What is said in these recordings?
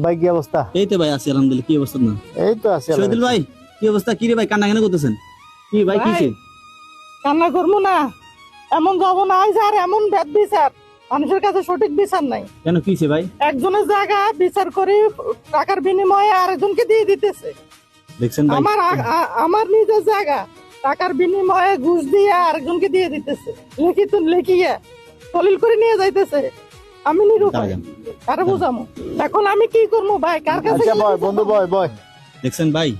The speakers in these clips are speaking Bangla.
ভাই কি অবস্থা? এই তো ভাই আছি আলহামদুলিল্লাহ। কি অবস্থা? না এই তো আছি। শহীদুল ভাই কি অবস্থা? কি রে ভাই কান্না কেন করতেছেন? কি ভাই কিছে? কান্না করবো না, এমন যাব না আর এমন ভেদ বিচার মানুষের কাছে সঠিক বিচার নাই। কেন কিছে ভাই? একজনের জায়গা বিচার করে টাকার বিনিময়ে আরেকজনকে দিয়ে দিতেছে। দেখছেন ভাই, আমার নিজের জায়গা টাকার বিনিময়ে ঘুষ দিয়ে আরেকজনকে দিয়ে দিতেছে, লিখিয়ে দলিল করে নিয়ে যাইতেছে। আমি নিরুপায়, কারে বুঝামো? এখন আমি কি করবো ভাই? কার কাছে? আচ্ছা বয় বন্ধু, বয় বয়। দেখছেন ভাই,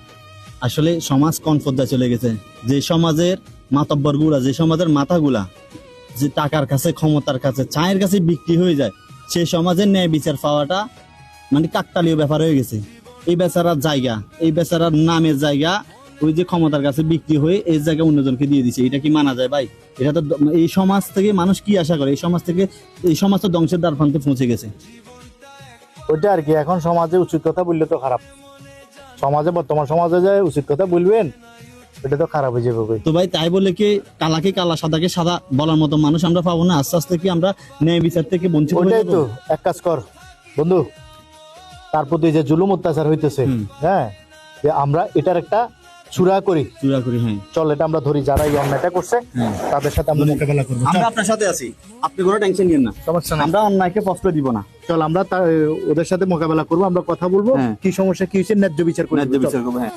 আসলে সমাজ কোন পর্যায়ে চলে গেছে। যে সমাজের মাতব্বর গুলা, যে সমাজের মাথাগুলা যে টাকার কাছে, ক্ষমতার কাছে, চায়ের কাছে বিক্রি হয়ে যায়, সেই সমাজের ন্যায় বিচার পাওয়াটা মানে কাকতালীয় ব্যাপার হয়ে গেছে। এই বেচারার জায়গা, এই বেচারার নামের জায়গা ওই যে ক্ষমতার কাছে বিক্রি হয়ে এই জায়গা অন্যজনকে দিয়ে দিচ্ছে। এটা কি মানা যায় ভাই? এটা তো এই সমাজ থেকে মানুষ কি আশা করে? এই সমাজ থেকে, এই সমাজ তো ধ্বংসের দ্বার প্রান্তে পৌঁছে গেছে। ওইটা আর কি। এখন সমাজে উচিত কথা বললে তো খারাপ। সমাজে, বর্তমান সমাজে যে উচিত কথা বলবেন এটা তো খারাপ হয়ে যাবে। তো ভাই তাই বলে কি কালাকে কালা, সাদাকে সাদা বলার মতো মানুষ আমরা পাবো না? আস্তে আস্তে কি আমরা ন্যায় বিচার থেকে বঞ্চিত হয়ে ওইটাই যাবো? তো। এক কাজ কর বন্ধু, তার প্রতি যে জুলুম অত্যাচার হইতেছে, হ্যাঁ, যে আমরা এটার একটা চূড়া করি। হ্যাঁ চল এটা আমরা ধরি, যারা এই অন্যায়টা করছে তাদের সাথে আমরা মোকাবেলা করবো। আমরা আপনার সাথে আছি, আপনি কোনো টেনশন নিয়েন না। সমস্যা নাই, আমরা অন্যায়কে কষ্ট দিব না। চল আমরা ওদের সাথে মোকাবেলা করবো, আমরা কথা বলবো কি সমস্যা কি হয়েছে, ন্যায্য বিচার করবো। ন্যায্য বিচার করবো। হ্যাঁ।